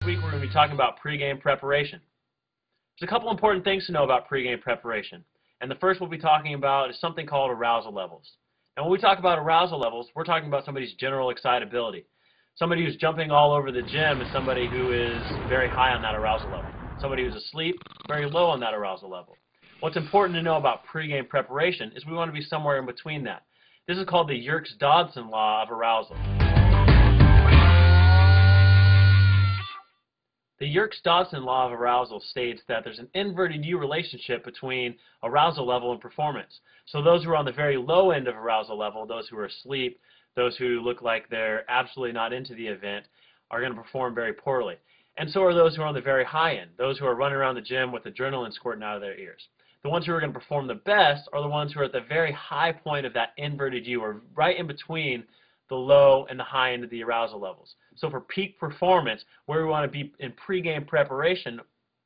This week we're going to be talking about pregame preparation. There's a couple important things to know about pregame preparation. And the first we'll be talking about is something called arousal levels. And when we talk about arousal levels, we're talking about somebody's general excitability. Somebody who's jumping all over the gym is somebody who is very high on that arousal level. Somebody who's asleep, very low on that arousal level. What's important to know about pregame preparation is we want to be somewhere in between that. This is called the Yerkes-Dodson law of arousal. The Yerkes-Dodson law of arousal states that there's an inverted U relationship between arousal level and performance. So those who are on the very low end of arousal level, those who are asleep, those who look like they're absolutely not into the event, are going to perform very poorly. And so are those who are on the very high end, those who are running around the gym with adrenaline squirting out of their ears. The ones who are going to perform the best are the ones who are at the very high point of that inverted U, or right in between the low and the high end of the arousal levels. So for peak performance, where we want to be in pregame preparation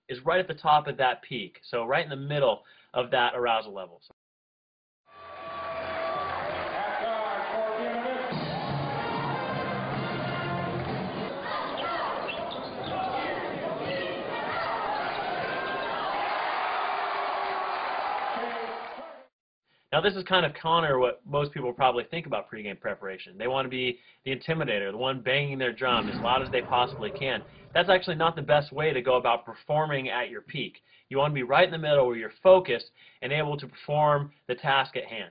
is right at the top of that peak, so right in the middle of that arousal levels. Now this is kind of counter what most people probably think about pregame preparation. They want to be the intimidator, the one banging their drum as loud as they possibly can. That's actually not the best way to go about performing at your peak. You want to be right in the middle where you're focused and able to perform the task at hand.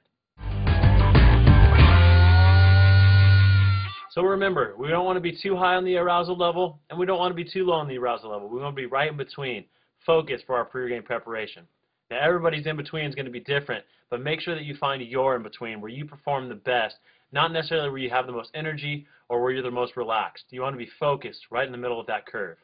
So remember, we don't want to be too high on the arousal level and we don't want to be too low on the arousal level. We want to be right in between, focused for our pregame preparation. Now everybody's in between is going to be different, but make sure that you find your in between where you perform the best, not necessarily where you have the most energy or where you're the most relaxed. You want to be focused right in the middle of that curve.